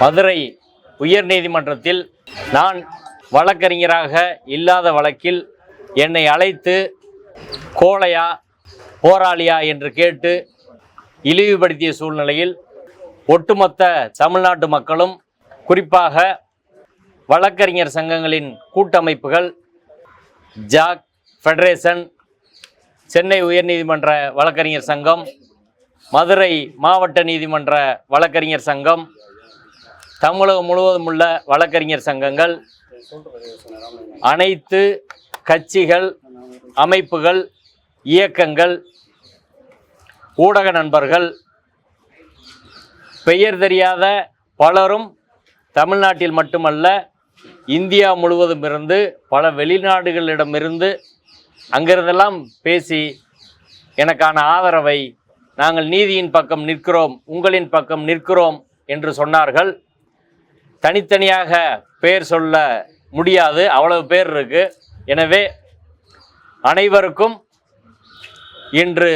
மதுரை உயர்நீதிமன்றத்தில் நான் வழக்கறிஞராக இல்லாத வழக்கில் என்னை அழைத்து கோழையா போராளியா என்று கேட்டு இழிவுபடுத்திய சூழ்நிலையில் ஒட்டுமொத்த தமிழ்நாட்டு மக்களும், குறிப்பாக வழக்கறிஞர் சங்கங்களின் கூட்டமைப்புகள், ஜாக் ஃபெடரேஷன், சென்னை உயர்நீதிமன்ற வழக்கறிஞர் சங்கம், மதுரை மாவட்ட நீதிமன்ற வழக்கறிஞர் சங்கம், தமிழகம் முழுவதும் உள்ள வழக்கறிஞர் சங்கங்கள், அனைத்து கட்சிகள், அமைப்புகள், இயக்கங்கள், ஊடக நண்பர்கள், பெயர் தெரியாத பலரும் தமிழ்நாட்டில் மட்டுமல்ல இந்தியா முழுவதும் இருந்து பல வெளிநாடுகளிடமிருந்து அங்கிருந்தெல்லாம் பேசி எனக்கான ஆதரவை, நாங்கள் நீதியின் பக்கம் நிற்கிறோம், உங்களின் பக்கம் நிற்கிறோம் என்று சொன்னார்கள். தனித்தனியாக பெயர் சொல்ல முடியாது, அவ்வளவு பேர் இருக்கு. எனவே அனைவருக்கும், இன்று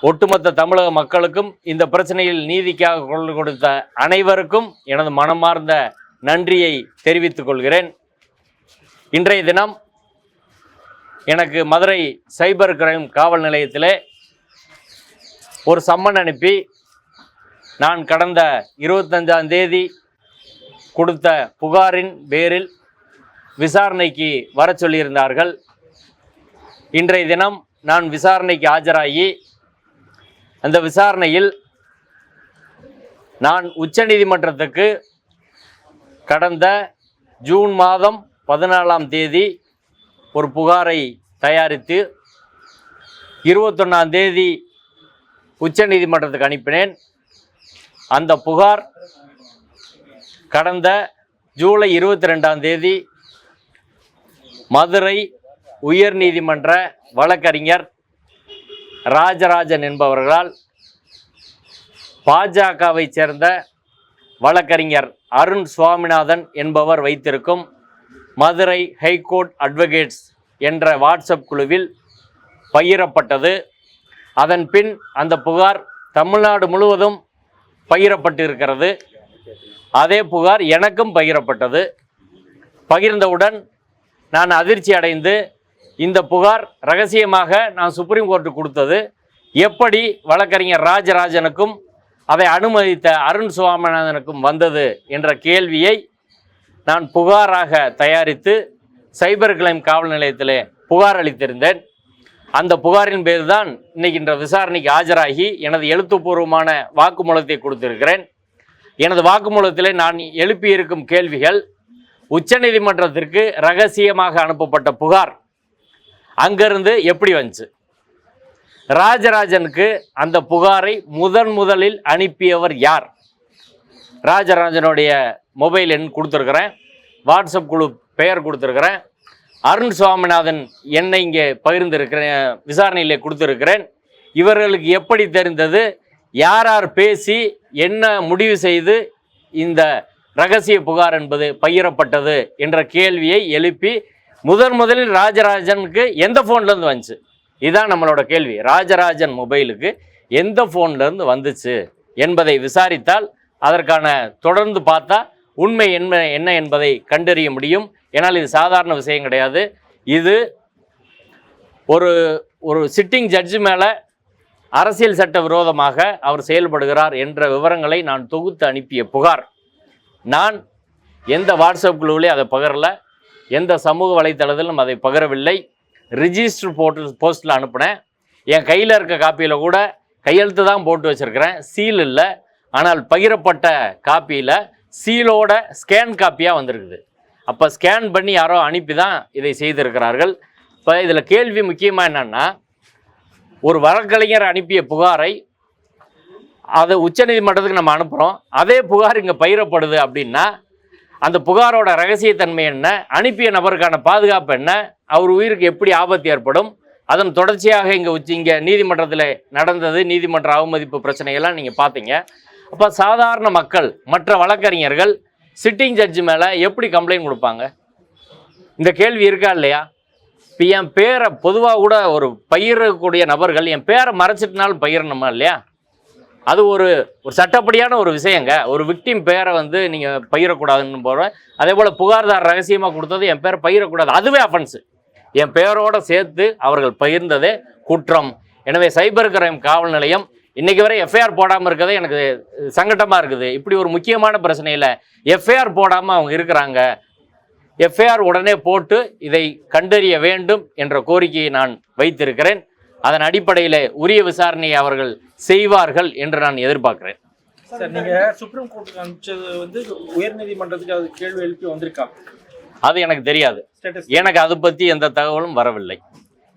ஒட்டுமொத்த தமிழக மக்களுக்கும் இந்த பிரச்சனையில் நீதிக்காக குரல் கொடுத்த அனைவருக்கும் எனது மனமார்ந்த நன்றியை தெரிவித்துக் கொள்கிறேன். இன்றைய தினம் எனக்கு மதுரை சைபர் கிரைம் காவல் நிலையத்திலே ஒரு சம்மன் அனுப்பி, நான் கடந்த 25ஆம் தேதி கொடுத்த புகாரின் பேரில் விசாரணைக்கு வர சொல்லியிருந்தார்கள். இன்றைய தினம் நான் விசாரணைக்கு ஆஜராகி, அந்த விசாரணையில் நான் உச்சநீதிமன்றத்துக்கு கடந்த ஜூன் மாதம் 14ஆம் தேதி ஒரு புகாரை தயாரித்து 21ஆம் தேதி உச்சநீதிமன்றத்துக்கு அனுப்பினேன். அந்த புகார் கடந்த ஜூலை 22ஆம் தேதி மதுரை உயர்நீதிமன்ற வழக்கறிஞர் ராஜராஜன் என்பவர்களால் பாஜகவை சேர்ந்த வழக்கறிஞர் அருண் சுவாமிநாதன் என்பவர் வைத்திருக்கும் மதுரை ஹைகோர்ட் அட்வொகேட்ஸ் என்ற வாட்ஸ்அப் குழுவில் பகிரப்பட்டது. அதன் பின் அந்த புகார் தமிழ்நாடு முழுவதும் பகிரப்பட்டிருக்கிறது. அதே புகார் எனக்கும் பகிரப்பட்டது. பகிர்ந்தவுடன் நான் அதிர்ச்சி அடைந்து, இந்த புகார் ரகசியமாக நான் சுப்ரீம் கோர்ட்டுக்கு கொடுத்தது எப்படி வழக்கறிஞர் ராஜராஜனுக்கும் அதை அனுமதித்த அருண் சுவாமிநாதனுக்கும் வந்தது என்ற கேள்வியை நான் புகாராக தயாரித்து சைபர் கிரைம் காவல் நிலையத்திலே புகார் அளித்திருந்தேன். அந்த புகாரின் பேர் தான் இன்னைக்கு இந்த விசாரணைக்கு ஆஜராகி எனது எழுத்துப்பூர்வமான வாக்குமூலத்தை கொடுத்திருக்கிறேன். எனது வாக்குமூலத்திலே நான் எழுப்பியிருக்கும் கேள்விகள்: உச்சநீதிமன்றத்திற்கு ரகசியமாக அனுப்பப்பட்ட புகார் அங்கிருந்து எப்படி வந்துச்சு? ராஜராஜனுக்கு அந்த புகாரை முதலில் அனுப்பியவர் யார்? ராஜராஜனுடைய மொபைல் எண் கொடுத்துருக்கிறேன், வாட்ஸ்அப் குழு பெயர் கொடுத்துருக்கிறேன், அருண் சுவாமிநாதன் என்னை இங்கே பகிர்ந்திருக்கிறேன், விசாரணையிலே கொடுத்துருக்கிறேன். இவர்களுக்கு எப்படி தெரிந்தது? யார் யார் பேசி என்ன முடிவு செய்து இந்த ரகசிய புகார் என்பது பகிரப்பட்டது என்ற கேள்வியை எழுப்பி, முதலில் ராஜராஜனுக்கு எந்த ஃபோன்லேருந்து வந்துச்சு? இதுதான் நம்மளோட கேள்வி. ராஜராஜன் மொபைலுக்கு எந்த ஃபோன்லேருந்து வந்துச்சு என்பதை விசாரித்தால் அதற்கான தொடர்ந்து பார்த்தா உண்மை என்ன என்பதை கண்டறிய முடியும். ஏன்னால் இது சாதாரண விஷயம் கிடையாது. இது ஒரு சிட்டிங் ஜட்ஜு மேலே அரசியல் சட்ட விரோதமாக அவர் செயல்படுகிறார் என்ற விவரங்களை நான் தொகுத்து அனுப்பிய புகார். நான் எந்த வாட்ஸ்அப் குழுவிலே அதை பகிரல, எந்த சமூக வலைத்தளத்திலும் அதை பகிரவில்லை. ரிஜிஸ்டர் போஸ்ட்டில் அனுப்பினேன். என் கையில் இருக்க காப்பியில் கூட கையெழுத்து தான் போட்டு வச்சுருக்கிறேன், சீல் இல்லை. ஆனால் பகிரப்பட்ட காப்பியில் சீலோட ஸ்கேன் காப்பியாக வந்திருக்குது. அப்போ ஸ்கேன் பண்ணி யாரோ அனுப்பி தான் இதை செய்திருக்கிறார்கள். இப்போ இதில் கேள்வி முக்கியமாக என்னென்னா, ஒரு வழக்கறிஞர் அனுப்பிய புகாரை அதை உச்சநீதிமன்றத்துக்கு நம்ம அனுப்புகிறோம், அதே புகார் இங்கே பகிரப்படுது அப்படின்னா அந்த புகாரோட ரகசியத்தன்மை என்ன? அனுப்பிய நபருக்கான பாதுகாப்பு என்ன? அவர் உயிருக்கு எப்படி ஆபத்து ஏற்படும்? அதன் தொடர்ச்சியாக இங்கே நீதிமன்றத்தில் நடந்தது நீதிமன்ற அவமதிப்பு பிரச்சனைகள்லாம் நீங்கள் பார்த்தீங்க. அப்போ சாதாரண மக்கள், மற்ற வழக்கறிஞர்கள் சிட்டிங் ஜட்ஜு மேலே எப்படி கம்ப்ளைண்ட் கொடுப்பாங்க? இந்த கேள்வி இருக்கா இல்லையா? இப்போ என் பேரை பொதுவாக கூட ஒரு பகிரக்கூடிய நபர்கள் என் பேரை மறைச்சிட்டுனாலும் பகிரணுமா இல்லையா? அது ஒரு சட்டப்படியான ஒரு விஷயங்க. ஒரு விக்டிம் பேரை வந்து நீங்கள் பகிரக்கூடாதுன்னு போகிற, அதே போல் புகார்தார் ரகசியமாக கொடுத்தது என் பேரை பகிரக்கூடாது, அதுவே அஃபென்ஸு. என் பேரோடு சேர்த்து அவர்கள் பகிர்ந்ததே குற்றம். எனவே சைபர் கிரைம் காவல் நிலையம் இன்றைக்கி வரை எஃப்ஐஆர் போடாமல் இருக்கிறதே எனக்கு சங்கடமாக இருக்குது. இப்படி ஒரு முக்கியமான பிரச்சனையில் எஃப்ஐஆர் போடாமல் அவங்க இருக்கிறாங்க. எஃப்ஐஆர் உடனே போட்டு இதை கண்டறிய வேண்டும் என்ற கோரிக்கையை நான் வைத்திருக்கிறேன். அதன் அடிப்படையில் உரிய விசாரணையை அவர்கள் செய்வார்கள் என்று நான் எதிர்பார்க்கிறேன். சார், நீங்க சுப்ரீம் கோர்ட்டுக்கு அனுப்பிச்சது வந்து உயர்நீதிமன்றத்துக்கு அது கேள்வி எழுப்பி வந்திருக்கா? அது எனக்கு தெரியாது. எனக்கு அதை பற்றி எந்த தகவலும் வரவில்லை.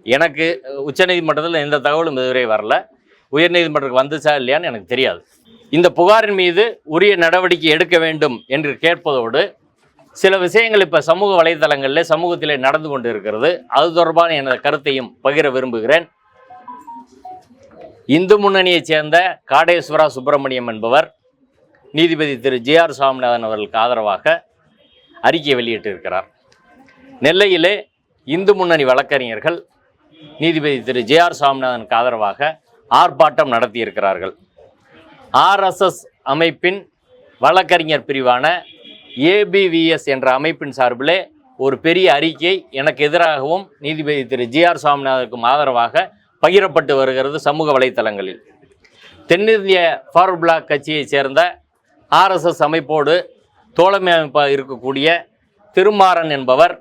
எனக்கு உச்சநீதிமன்றத்தில் எந்த தகவலும் இதுவரை வரல. உயர்நீதிமன்றத்துக்கு வந்துச்சா இல்லையான்னு எனக்கு தெரியாது. இந்த புகாரின் மீது உரிய நடவடிக்கை எடுக்க வேண்டும் என்று கேட்பதோடு சில விஷயங்கள் இப்போ சமூக வலைதளங்களில் சமூகத்திலே நடந்து கொண்டு இருக்கிறது. அது தொடர்பான எனது கருத்தையும் பகிர விரும்புகிறேன். இந்து முன்னணியைச் சேர்ந்த காடேஸ்வரா சுப்பிரமணியம் என்பவர் நீதிபதி திரு ஜி.ஆர். சாமிநாதன் அவர்களுக்கு ஆதரவாக அறிக்கை வெளியிட்டிருக்கிறார். நெல்லையிலே இந்து முன்னணி வழக்கறிஞர்கள் நீதிபதி திரு ஜி.ஆர். சாமிநாதனுக்கு ஆதரவாக ஆர்ப்பாட்டம் நடத்தியிருக்கிறார்கள். ஆர்எஸ்எஸ் அமைப்பின் வழக்கறிஞர் பிரிவான ஏபிவிஎஸ் என்ற அமைப்பின் சார்பிலே ஒரு பெரிய அறிக்கை எனக்கு எதிராகவும் நீதிபதி திரு ஜி.ஆர். சாமிநாதனுக்கும் ஆதரவாக பகிரப்பட்டு வருகிறது சமூக வலைத்தளங்களில். தென்னிந்திய ஃபார்வர்ட் பிளாக் கட்சியைச் சேர்ந்த ஆர்எஸ்எஸ் அமைப்போடு தோழமை அமைப்பாக இருக்கக்கூடிய திருமாறன் என்பவர்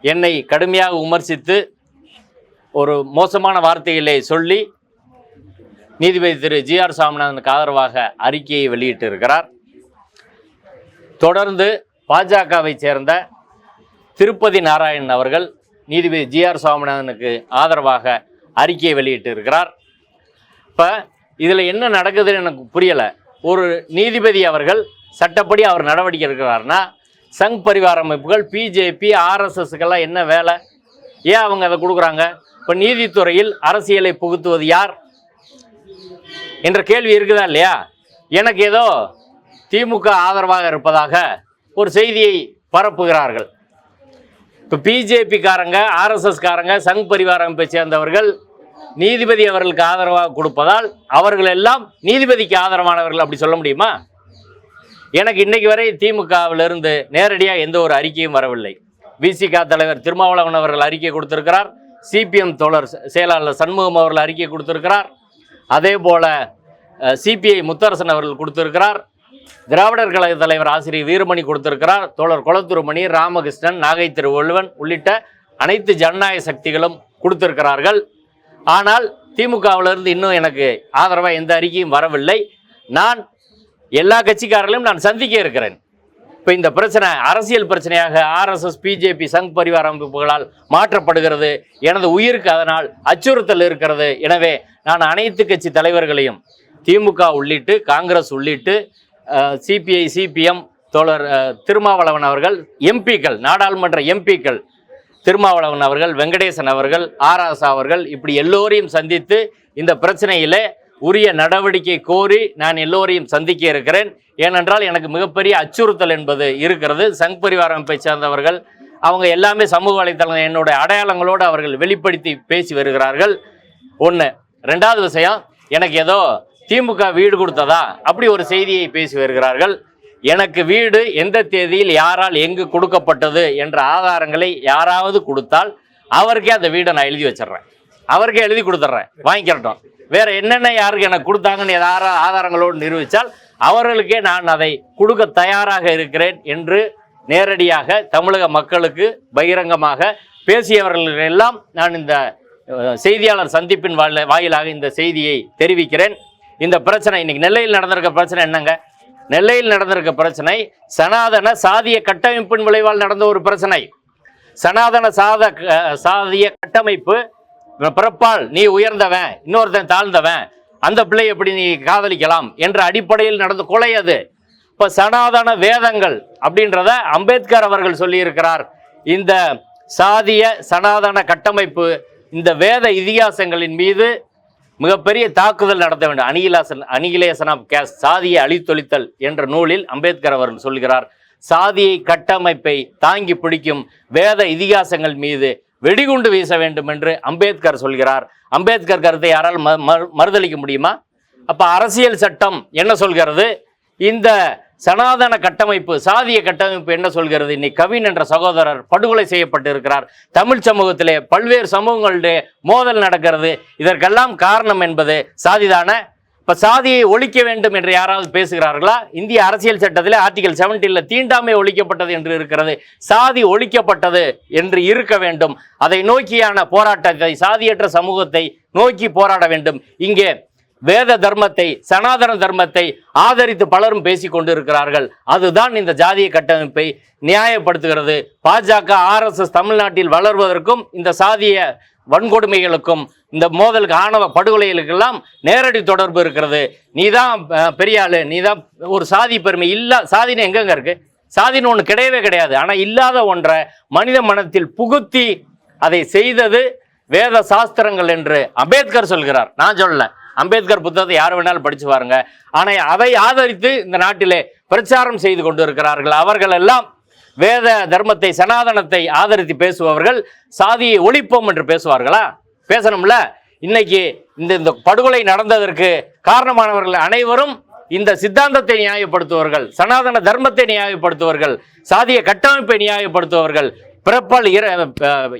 என்னை கடுமையாக விமர்சித்து ஒரு மோசமான வார்த்தைகளை சொல்லி நீதிபதி திரு ஜி.ஆர். சாமிநாதனுக்கு ஆதரவாக அறிக்கையை வெளியிட்டிருக்கிறார். தொடர்ந்து பாஜகவை சேர்ந்த திருப்பதி நாராயணன் அவர்கள் நீதிபதி ஜி.ஆர். சாமிநாதனுக்கு ஆதரவாக அறிக்கையை வெளியிட்டு இருக்கிறார். இப்போ இதில் என்ன நடக்குதுன்னு எனக்கு புரியலை. ஒரு நீதிபதி அவர்கள் சட்டப்படி அவர் நடவடிக்கை எடுக்கிறார்னா சங் பரிவார அமைப்புகள் பிஜேபி ஆர்எஸ்எஸ்க்கெல்லாம் என்ன வேலை? ஏன் அவங்க அதை கொடுக்குறாங்க? இப்போ நீதித்துறையில் அரசியலை புகுத்துவது யார் என்ற கேள்வி இருக்குதா இல்லையா? எனக்கு ஏதோ திமுக ஆதரவாக இருப்பதாக ஒரு செய்தியை பரப்புகிறார்கள். இப்போ பிஜேபிக்காரங்க ஆர்எஸ்எஸ்காரங்க சங் பரிவார அமைப்பை சேர்ந்தவர்கள் நீதிபதி அவர்களுக்கு ஆதரவாக கொடுப்பதால் அவர்கள் எல்லாம் நீதிபதிக்கு ஆதரவானவர்கள் அப்படி சொல்ல முடியுமா? எனக்கு இன்னைக்கு வரை திமுகவிலிருந்து நேரடியாக எந்த ஒரு அறிக்கையும் வரவில்லை. விசிக தலைவர் திருமாவளவன் அவர்கள் அறிக்கை கொடுத்திருக்கிறார். சிபிஎம் தோழர் செயலாளர் சண்முகம் அவர்கள் அறிக்கை கொடுத்திருக்கிறார். அதே போல சிபிஐ முத்தரசன் அவர்கள் கொடுத்திருக்கிறார். திராவிடர் கழக தலைவர் ஆசிரியர் வீரமணி கொடுத்திருக்கிறார். தோழர் குளத்துருமணி, ராமகிருஷ்ணன், நாகை திருவள்ளுவன் உள்ளிட்ட அனைத்து ஜனநாயக சக்திகளும் கொடுத்திருக்கிறார்கள். ஆனால் திமுகவிலிருந்து இன்னும் எனக்கு ஆதரவாக எந்த அறிக்கையும் வரவில்லை. நான் எல்லா கட்சிக்காரர்களையும் நான் சந்திக்க இருக்கிறேன். இப்போ இந்த பிரச்சனை அரசியல் பிரச்சனையாக ஆர்எஸ்எஸ் பிஜேபி சங் பரிவார அமைப்புகளால் மாற்றப்படுகிறது. எனது உயிருக்கு அதனால் அச்சுறுத்தல் இருக்கிறது. எனவே நான் அனைத்து கட்சி தலைவர்களையும் திமுக உள்ளிட்டு காங்கிரஸ் உள்ளிட்டு சிபிஐ சிபிஎம் தோழர் திருமாவளவன் அவர்கள் எம்பிக்கள் நாடாளுமன்ற எம்பிக்கள் திருமாவளவன் அவர்கள் வெங்கடேசன் அவர்கள் ஆராசா அவர்கள் இப்படி எல்லோரையும் சந்தித்து இந்த பிரச்சனையிலே உரிய நடவடிக்கை கோரி நான் எல்லோரையும் சந்திக்க இருக்கிறேன். ஏனென்றால் எனக்கு மிகப்பெரிய அச்சுறுத்தல் என்பது இருக்கிறது. சங் பரிவார அமைப்பை சேர்ந்தவர்கள் அவங்க எல்லாமே சமூக வலைத்தளம் என்னுடைய அடையாளங்களோடு அவர்கள் வெளிப்படுத்தி பேசி வருகிறார்கள். ஒன்று. ரெண்டாவது விஷயம், எனக்கு ஏதோ திமுக வீடு கொடுத்ததா அப்படி ஒரு செய்தியை பேசி வருகிறார்கள். எனக்கு வீடு எந்த தேதியில் யாரால் எங்கு கொடுக்கப்பட்டது என்ற ஆதாரங்களை யாராவது கொடுத்தால் அவருக்கே அந்த வீடை நான் எழுதி வச்சிடுறேன். அவருக்கே எழுதி கொடுத்துட்றேன், வாங்கிக்கிறட்டும். வேற என்னென்ன யாருக்கு எனக்கு கொடுத்தாங்கன்னு யாரா ஆதாரங்களோடு நிரூபித்தால் அவர்களுக்கே நான் அதை கொடுக்க தயாராக இருக்கிறேன் என்று நேரடியாக தமிழக மக்களுக்கு பகிரங்கமாக பேசியவர்கள் எல்லாம் நான் இந்த செய்தியாளர் சந்திப்பின் வாயிலாக இந்த செய்தியை தெரிவிக்கிறேன். இந்த பிரச்சனை இன்னைக்கு நெல்லையில் நடந்திருக்க பிரச்சனை என்னங்க? நெல்லையில் நடந்திருக்க பிரச்சனை சனாதன சாதிய கட்டமைப்பின் விளைவால் நடந்த ஒரு பிரச்சனை. சனாதன சாதிய கட்டமைப்பு பிறப்பால் நீ உயர்ந்தவன் இன்னொருத்தன் தாழ்ந்தவன், அந்த பிள்ளை எப்படி நீ காதலிக்கலாம் என்ற அடிப்படையில் நடந்த கொலை அது. இப்போ சனாதன வேதங்கள் அப்படின்றத அம்பேத்கர் அவர்கள் சொல்லியிருக்கிறார். இந்த சாதிய சனாதன கட்டமைப்பு இந்த வேத இதிகாசங்களின் மீது மிகப்பெரிய தாக்குதல் நடத்த வேண்டும். அனிகிலேஷன் ஆஃப் கேஸ்ட், சாதியை அழித்தொழித்தல் என்ற நூலில் அம்பேத்கர் அவர்கள் சொல்கிறார். சாதியை கட்டமைப்பை தாங்கி பிடிக்கும் வேத இதிகாசங்கள் மீது வெடிகுண்டு வீச வேண்டும் என்று அம்பேத்கர் சொல்கிறார். அம்பேத்கர் கருத்தை யாரால் மறுதளிக்க முடியுமா? அப்ப அரசியல் சட்டம் என்ன சொல்கிறது, இந்த சனாதன கட்டமைப்பு, சாதிய கட்டமைப்பு என்ன சொல்கிறது? இன்னைக்கு கவின் என்ற சகோதரர் படுகொலை செய்யப்பட்டிருக்கிறார். தமிழ் சமூகத்திலே பல்வேறு சமூகங்களுடைய மோதல் நடக்கிறது. இதற்கெல்லாம் காரணம் என்பது சாதிதான. இப்ப சாதியை ஒழிக்க வேண்டும் என்று யாராவது பேசுகிறார்களா? இந்திய அரசியல் சட்டத்தில் ஆர்டிகல் 70 தீண்டாமை ஒழிக்கப்பட்டது என்று இருக்கிறது. சாதி ஒழிக்கப்பட்டது என்று இருக்க வேண்டும். அதை நோக்கியான போராட்டத்தை, சாதியற்ற சமூகத்தை நோக்கி போராட வேண்டும். இங்கே வேத தர்மத்தை, சனாதன தர்மத்தை ஆதரித்து பலரும் பேசிக் கொண்டிருக்கிறார்கள். அதுதான் இந்த ஜாதிய கட்டமைப்பை நியாயப்படுத்துகிறது. பாஜக, RSS தமிழ்நாட்டில் வளர்வதற்கும் இந்த சாதிய வன்கொடுமைகளுக்கும் இந்த மோதலுக்கு, ஆணவ படுகொலைகளுக்கெல்லாம் நேரடி தொடர்பு இருக்கிறது. நீதான் பெரிய ஆளு, நீதான் ஒரு சாதி பெருமை இல்ல. சாதின்னு எங்கெங்க இருக்கு? சாதின்னு ஒன்று கிடையவே கிடையாது. ஆனால் இல்லாத ஒன்றை மனித மனத்தில் புகுத்தி அதை செய்தது வேத சாஸ்திரங்கள் என்று அம்பேத்கர் சொல்கிறார். நான் சொல்லல, அம்பேத்கர் புத்தகத்தை யார் வேணாலும் படிச்சு பாருங்க. ஆனால் அதை ஆதரித்து இந்த நாட்டிலே பிரச்சாரம் செய்து கொண்டு இருக்கிறார்கள். அவர்கள் எல்லாம் வேத தர்மத்தை, சனாதனத்தை ஆதரித்து பேசுபவர்கள் சாதியை ஒழிப்போம் என்று பேசுவார்களா? பேசணும்ல. இன்னைக்கு இந்த படுகொலை நடந்ததற்கு காரணமானவர்கள் அனைவரும் இந்த சித்தாந்தத்தை நியாயப்படுத்துவர்கள், சனாதன தர்மத்தை நியாயப்படுத்துவர்கள், சாதிய கட்டமைப்பை நியாயப்படுத்துவர்கள், பிறப்பால்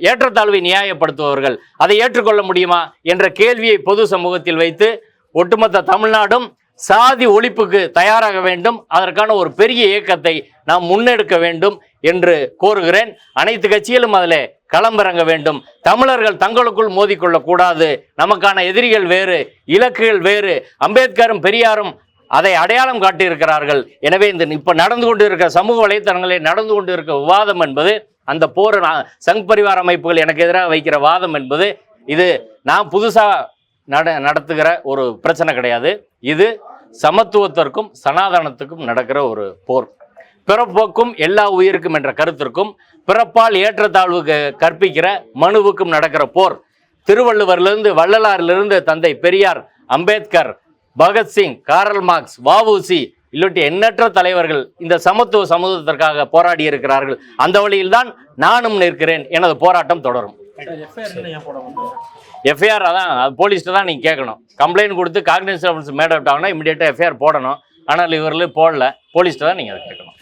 ஏற்றத்தாழ்வை நியாயப்படுத்துபவர்கள். அதை ஏற்றுக்கொள்ள முடியுமா என்ற கேள்வியை பொது சமூகத்தில் வைத்து ஒட்டுமொத்த தமிழ்நாடும் சாதி ஒழிப்புக்கு தயாராக வேண்டும். அதற்கான ஒரு பெரிய இயக்கத்தை நாம் முன்னெடுக்க வேண்டும் என்று கோருகிறேன். அனைத்து கட்சிகளும் அதில் களமிறங்க வேண்டும். தமிழர்கள் தங்களுக்குள் மோதிக்கொள்ளக்கூடாது. நமக்கான எதிரிகள் வேறு, இலக்குகள் வேறு. அம்பேத்கரும் பெரியாரும் அதை அடையாளம் காட்டியிருக்கிறார்கள். எனவே இந்த இப்ப நடந்து கொண்டு இருக்கிற சமூக வலைத்தளங்களில் நடந்து கொண்டு இருக்க விவாதம் என்பது, அந்த போர் சங் பரிவார அமைப்புகள் எனக்கு எதிராக வைக்கிற வாதம் என்பது, இது நான் புதுசா நடத்துகிற ஒரு பிரச்சனை கிடையாது. இது சமத்துவத்திற்கும் சனாதனத்துக்கும் நடக்கிற ஒரு போர். பிறப்போக்கும் எல்லா உயிருக்கும் என்ற கருத்திற்கும், பிறப்பால் ஏற்றத்தாழ்வு கற்பிக்கிற மனுவுக்கும் நடக்கிற போர். திருவள்ளுவரிலிருந்து, வள்ளலாரிலிருந்து தந்தை பெரியார், அம்பேத்கர், பகத்சிங், காரல் மார்க்ஸ், வஉசி இல்லட்டி எண்ணற்ற தலைவர்கள் இந்த சமத்துவ சமூகத்திற்காக போராடி இருக்கிறார்கள். அந்த வழியில்தான் நானும் நிற்கிறேன். எனது போராட்டம் தொடரும். எஃப்ஐஆர் அதான் போலீஸ்ட்டு தான் நீங்கள் கேட்கணும். கம்ப்ளைண்ட் கொடுத்து காக்னிசன்ஸ் மேட் அவுட் ஆகணும், இமீடியட்டாக எஃப்ஐஆர் போடணும். ஆனால் இவர்கள் போடல. போலீஸ்ட்டு தான் நீங்கள் அதை கேட்கணும்.